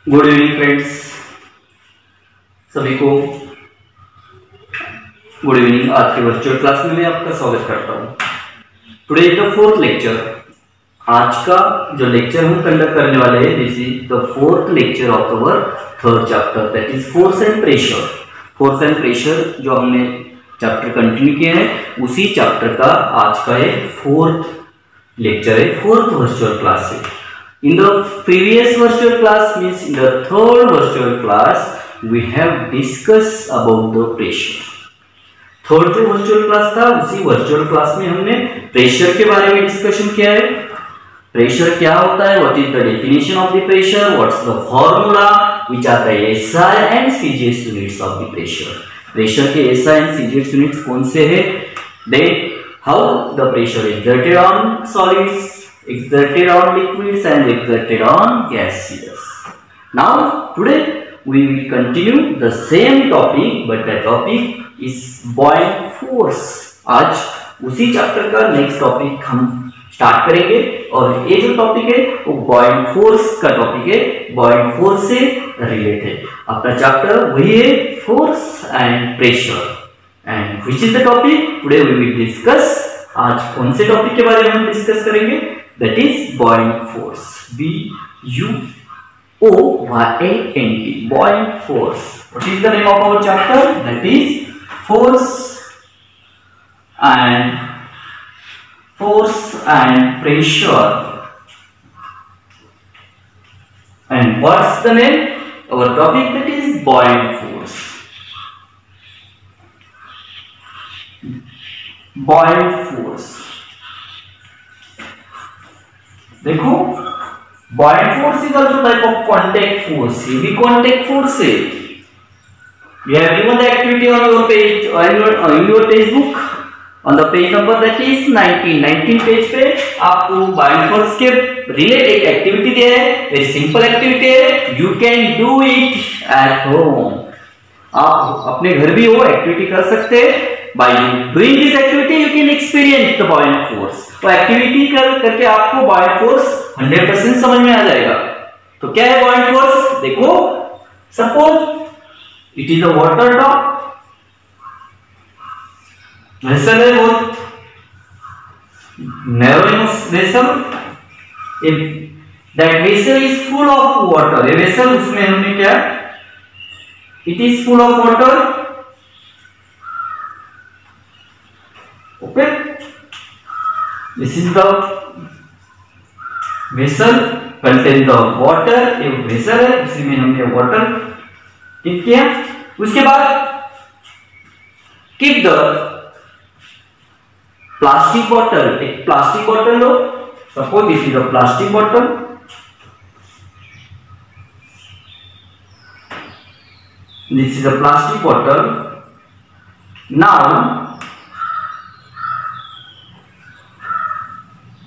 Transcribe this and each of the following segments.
Good evening friends, सभी को good evening. आज के वर्चुअल क्लास में मैं आपका स्वागत करता हूँ। Today is the fourth lecture. आज का जो लेक्चर हम कंडक्ट करने वाले हैं, this is the fourth lecture of our third chapter, that is force and pressure. Force and pressure जो हमने चैप्टर कंटिन्यू किया है, उसी चैप्टर का आज का एक फोर्थ लेक्चर है, फोर्थ वर्चुअल क्लास है। In the previous virtual class, means in the third virtual class, we have discussed about the pressure. Third जो वर्चुअल क्लास था, उसी वर्चुअल क्लास में हमने प्रेशर के बारे में डिस्कशन किया है। प्रेशर क्या होता है, what is the definition of the pressure, what's the formula which are the SI and CGS units of the pressure. Pressure के एसआई एंड सीजीएस यूनिट्स कौन से हैं, then how the pressure exerted on solids, exerted on liquids and exerted on gaseous. Now today we will continue the same topic, but the topic is buoyant force. आज उसी chapter का next topic हम start करेंगे और ये जो topic है वो buoyant force का टॉपिक है, buoyant force से रिलेटेड। अपना चैप्टर वही है, force and pressure. And which is the topic today we will discuss. आज कौन से टॉपिक के बारे में हम डिस्कस करेंगे, that is buoyant force, B-U-O-Y-A-N-T, buoyant force. What is the name of our chapter, that is force and pressure. And what's the name, our topic, that is buoyant force. buoyant force, देखो buoyant force is also type of contact force. ये भी contact force है। We have given the activity on your page, on your textbook, on the page number that is 19 page पे आपको buoyant force के related एक activity दिया है। Very simple activity है, you can do it at home. आप अपने घर भी वो एक्टिविटी कर सकते हैं। By doing this activity, you can experience the buoyant force. तो एक्टिविटी करके आपको buoyant force 100% समझ में आ जाएगा। तो क्या है buoyant force, देखो suppose it is a water drop, vessel है बहुत narrow vessel, if that vessel is full of water, ये vessel उसमें हमने क्या, it is full of water, okay, this is the vessel contain the water, एक vessel है, उसी में हमने water टिप किया। उसके बाद keep the plastic bottle, एक plastic bottle low, suppose this is a plastic bottle, this is a plastic bottle. Now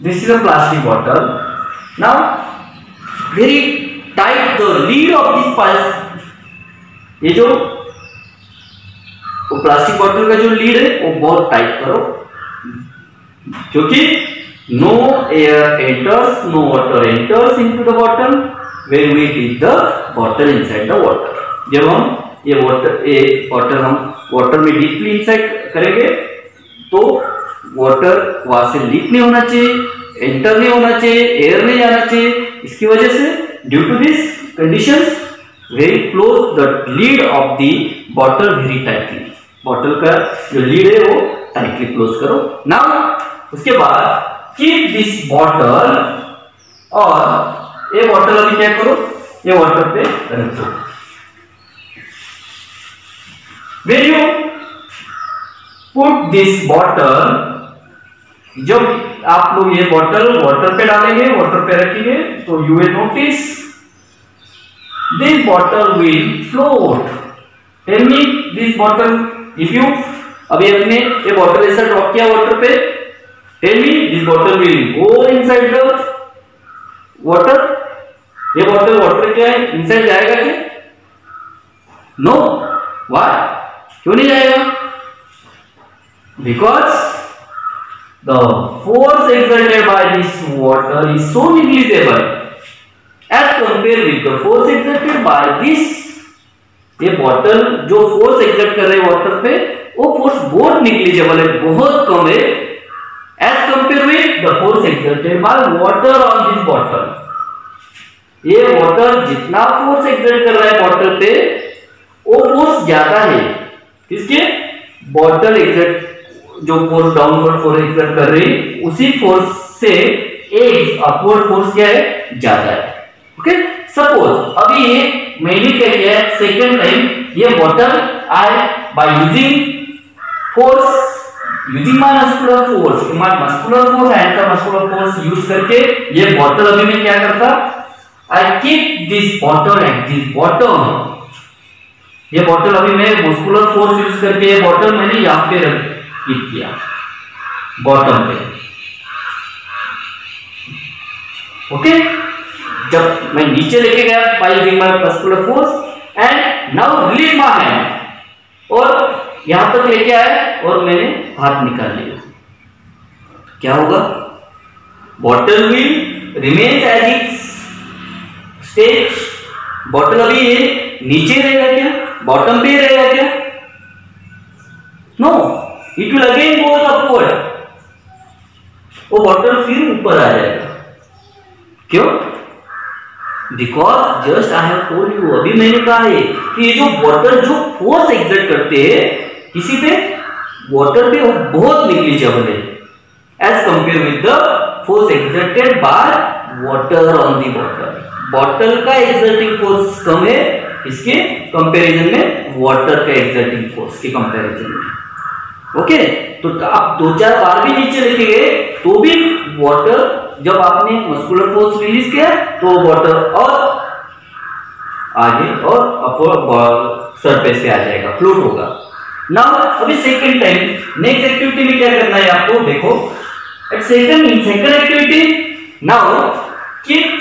this is a plastic bottle. Now very tight the lid of this plastic, ये जो plastic bottle का जो lead है वो बहुत tight करो, क्योंकि no air enters, no water enters into the bottle when we dip the bottle inside the water. जब हम ये वाटर हम वाटर में डीपली इंसाइड करेंगे तो वाटर वहां से लीक नहीं होना चाहिए, एंटर नहीं होना चाहिए, एयर नहीं जाना चाहिए। इसकी वजह से due to this conditions very close the lid of the bottle very tightly, bottle का जो लीड है वो टाइटली क्लोज करो। नाउ उसके बाद कीप दिस बॉटल, और ये बॉटल अभी क्या करो, ये वाटर पे रख दो। When you put this bottle, जब आप लोग ये बॉटल वाटर पे डालेंगे, वाटर पे रखेंगे, तो you will notice this bottle will float. Tell me this bottle, if you अभी अपने ये बॉटल ऐसा ड्रॉप किया वाटर पे, tell me this bottle will go inside the water. ये बॉटल वाटर क्या है, इनसाइड जाएगा क्या? No. Why? क्यों नहीं जाएगा? Because the force exerted by this water is so negligible as compare with the force exerted by this. ये bottle जो फोर्स एक्सर्ट कर रहे हैं वाटर पे, वो फोर्स बहुत निग्लिजिबल है, बहुत कम है, as compare with the force exerted by water on this bottle. ये वाटर जितना फोर्स एक्सर्ट कर रहा है बॉटल पे, वो फोर्स ज्यादा है किसके, बॉटल एक्सर्ट जो फोर्स डाउनवर्ड फोर्स एक्सर्ट कर रही है उसी फोर्स से एक अपवर्ड फोर्स क्या है, ज्यादा है। ओके, सपोज अभी ये मैंने क्या किया है, सेकंड टाइम ये bottle I by using force, using my muscular force and the muscular force use करके ये बॉटल अभी मैं क्या करता, I keep this bottle at this bottom. ये बॉटल अभी मैं मस्कुलर फोर्स यूज करके ये बॉटल मैंने यहाँ पे कीप किया बॉटम पे। ओके, जब मैं नीचे लेके गया by using my muscular force and now release my hand, और यहां तक लेके आया और मैंने हाथ निकाल लिया, क्या होगा, bottle will remain as its stage. Bottle अभी ये नीचे रहेगा क्या, बॉटम पे रहेगा क्या, no, it will again go upward, वो बॉटल फिर ऊपर आ जाएगा। क्यों, because just I have told you, अभी मैंने कहा है कि ये जो वाटर जो फोर्स एक्सर्ट करते हैं किसी पे, वाटर पे, वो बहुत निग्लिजिबल है as compare with the force exerted by water on the bottle. Bottle का एक्सर्टिंग फोर्स कम है इसके कंपैरिजन में, वाटर का एक्सर्टिंग फोर्स के कंपैरिजन में। ओके, तो आप दो चार बार भी नीचे लेके गए तो भी वाटर, जब आपने मस्कुलर फोर्स रिलीज किया तो वाटर और आगे और अपर सरफेस पे आ जाएगा, फ्लोट होगा। नाउ अभी सेकंड टाइम नेक्स्ट एक्टिविटी में क्या करना है आपको, देखो at second activity now keep,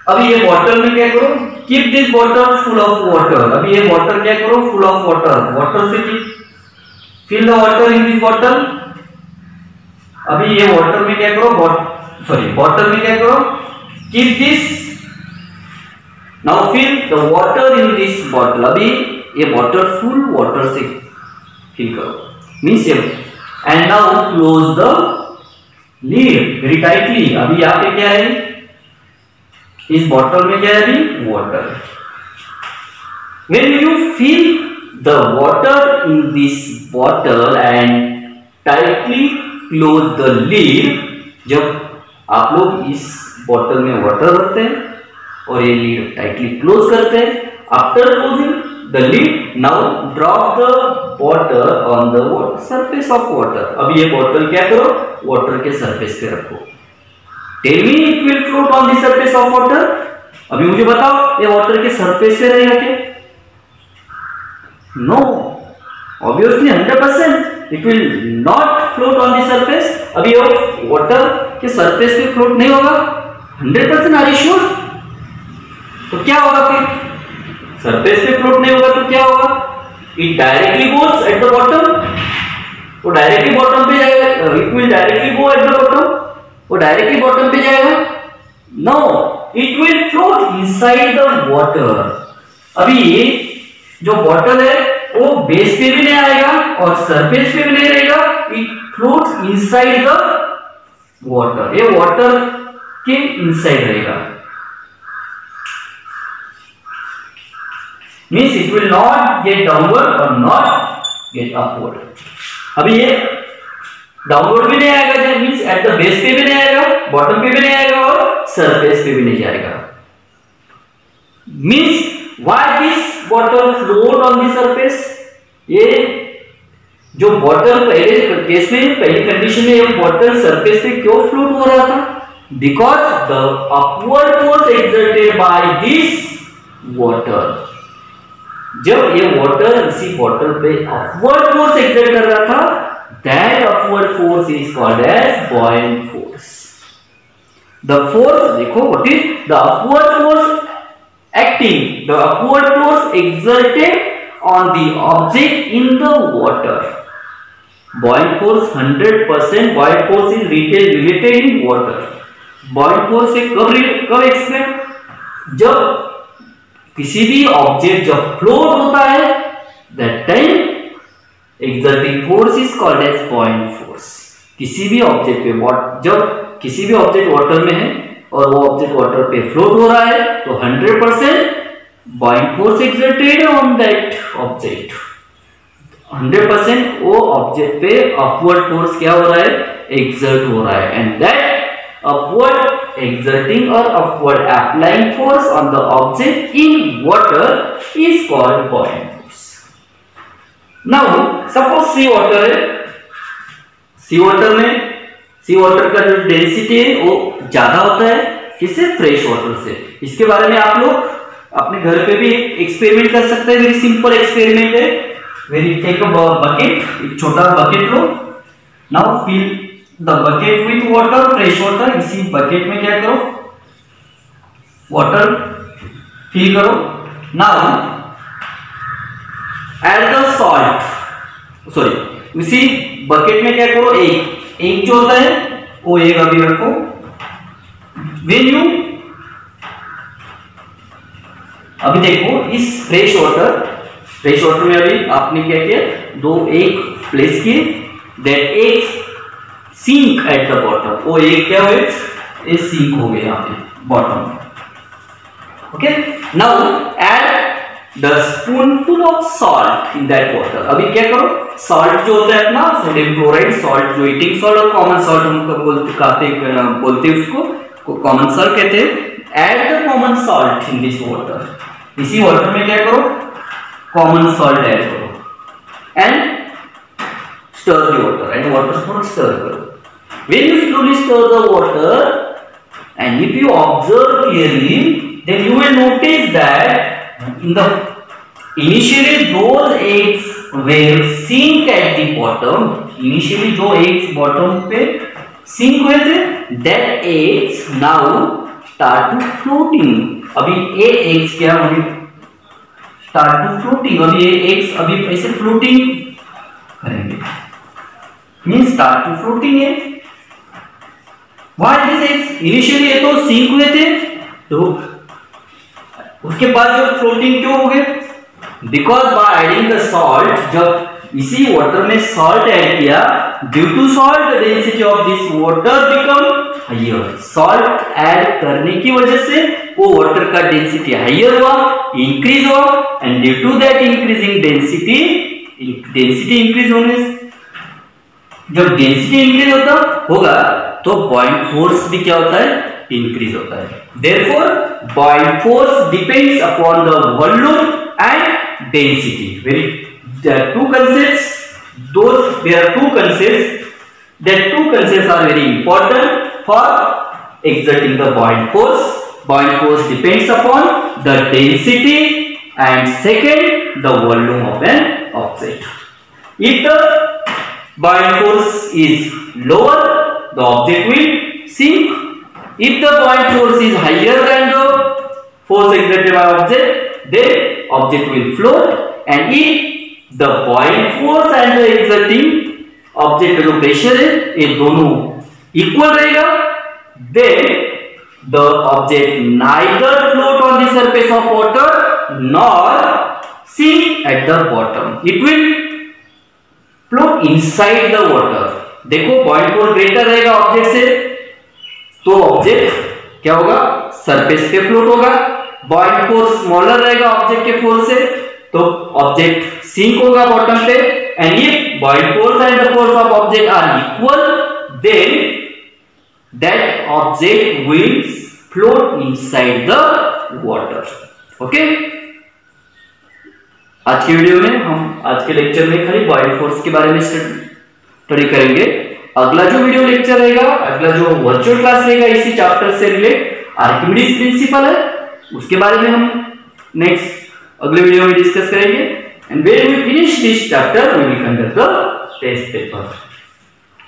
अभी ये बॉटल में क्या करो, keep this bottle full of water. अभी ये वाटर क्या करो, फुल ऑफ वाटर, वाटर से keep fill the water in this bottle. अभी ये वाटर में क्या करो, बॉटल में क्या करो, keep this, now fill the water in this bottle. अभी ये बॉटल फुल वाटर से फिल करो, मींस ये, and now close the lid very tightly. अभी यहाँ पे क्या है, इस बॉटल में क्या है, अभी water. When you fill the water in this bottle and tightly close the lid, जब आप लोग इस बॉटल में वाटर भरते हैं और ये लीड टाइटली क्लोज करते हैं, after closing the lead now drop the water on the surface of water. अब ये बॉटल क्या करो, वाटर के सरफेस पे रखो। Tell me it will float on the surface of water. अभी मुझे बताओ ये वाटर के सरफेस पे रहेगा क्या, no, obviously 100% it will not float on the surface. अभी ये वाटर के सरफेस पे फ्लोट नहीं होगा, 100%, आर यू श्योर? तो क्या होगा फिर, सरफेस पे फ्लोट नहीं होगा तो क्या होगा, it directly goes at the bottom, वो डायरेक्टली बॉटम पे जाएगा, it will directly go at the bottom, वो डायरेक्टली बॉटम पे जाएगा, no, it will float inside the water. अभी ये जो बॉटल है वो बेस पे भी नहीं आएगा और सरफेस पे भी नहीं रहेगा, it floats inside the water, ये वाटर के इनसाइड रहेगा, means it will not gate downward और नॉट गेट अपवर्ड। अभी ये डाउनवर्ड भी नहीं आएगा, मींस एट द बेस पे भी नहीं आएगा, बॉटम पे भी नहीं आएगा और सरफेस पे भी नहीं जाएगा। Means why this bottle float on the surface, ये जो बॉटल पहले केस में, पहली कंडीशन में ये बॉटल सरफेस पे क्यों फ्लोट हो रहा था, because the upward force exerted by this water. जब ये वाटर इसी बॉटल पे अपवर्ड फोर्स एक्सर्ट कर रहा था, that upward force is called as buoyant force. The force, देखो, what is the upward force acting, the upward force exerted on the object in the water. Buoyant force 100% buoyant force is related in water. Buoyant force से कब explain, जब किसी भी object जब float होता है, that time exerting force is called as buoyant force. किसी भी ऑब्जेक्ट पे जब किसी भी ऑब्जेक्ट वाटर में है और वो ऑब्जेक्ट वाटर पे फ्लोट हो रहा है तो 100% Boeing force exerted on that object. 100% वो ऑब्जेक्ट पे अपवर्ड फोर्स क्या हो रहा है, एक्सर्ट हो रहा है, and that upward exerting or upward applying force on the object in water is called buoyant force. Now suppose sea water है, सी वाटर का जो डेंसिटी है वो ज्यादा होता है किससे, फ्रेश वाटर से। इसके बारे में आप लोग अपने घर पे भी एक्सपेरिमेंट कर सकते हैं। वेरी सिंपल एक्सपेरिमेंट है। वेरी टेक अ बकेट, एक छोटा बकेट लो, now fill the bucket with water, fresh water. इसी बकेट में क्या करो, वाटर फिल करो। Now add the salt, sorry इसी बकेट में क्या करो, एक जो होता है वो एक अभी रखो। व्हेन यू अभी देखो इस फ्रेश वाटर में अभी आपने क्या किया, दो एक प्लेस किए, दैट एक सिंक एट द बॉटम। वो एक क्या हुए, ये सिंक हो गया यहाँ पे bottom. Okay, now add the spoonful of salt in that water. अभी क्या करो, सॉल्ट जो होता है अपना सोडियम क्लोराइड सॉल्ट, जो ईटिंग सॉल्ट और कॉमन सॉल्ट हम बोलते हैं उसको कॉमन सॉल्ट कहते हैं। Add the common salt in this water. इसी वाटर में क्या करो, कॉमन सॉल्ट ऐड करो and stir the water, and water को stir करो। When you slowly stir the water and if you observe clearly, then you will notice that in the initially those eggs were sink at the bottom। initially जो eggs bottom पे sink हुए थे, that eggs now start to floating। अभी ये eggs क्या होंगे, start to floating। अभी ये eggs अभी ऐसे floating करेंगे, मीन्स स्टार्ट टू फ्लोटिंग है। व्हाई दिस eggs इनिशियली ये तो सिंक हुए थे, तो उसके बाद जो फ्लोटिंग क्यों हो गए, because by adding the salt, जब इसी वाटर में सॉल्ट ऐड किया, due to salt the density of this water become higher. Salt add करने की वजह से वो वाटर का डेंसिटी हायर हुआ, इंक्रीज हुआ, and due to that increasing density increase होने, जब डेंसिटी इंक्रीज होगा तो बॉइंग फोर्स भी क्या होता है, इंक्रीज होता है। Therefore Boeing force depends upon the volume and density. there are two concepts are very important for exerting the buoyant force. Buoyant force depends upon the density and second the volume of an object. If the buoyant force is lower, the object will sink. If the buoyant force is higher than the force exerted by object, then object will float. And if the buoyant force and the exerting object का जो pressure है ये दोनों equal रहेगा, then the object neither float on the surface of water nor sink at the bottom. It will float inside the water. देखो buoyant force greater रहेगा object से तो ऑब्जेक्ट क्या होगा, सरफेस पे फ्लोट होगा। बॉइंट फोर्स स्मॉलर रहेगा object के फोर्स से तो ऑब्जेक्ट सिंक होगा बॉटम पे। And if buoyant force and the force of object are equal, then that object will float inside the water. Okay, आज के वीडियो में हम आज के लेक्चर में खाली बॉइंट फोर्स के बारे में स्टडी करेंगे। अगला जो वीडियो लेक्चर रहेगा, अगला जो वर्चुअल क्लास रहेगा इसी चैप्टर से रिलेटेड आर्किमिडीज प्रिंसिपल है, उसके बारे में हम नेक्स्ट अगले वीडियो में डिस्कस करेंगे। And when we finish this chapter we will conduct the test paper.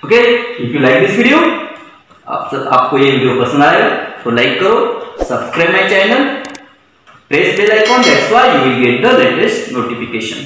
Okay, if you like this video, आपको ये वीडियो पसंद आएगा तो लाइक करो, subscribe my channel, press bell icon, that's why you will get the latest notification.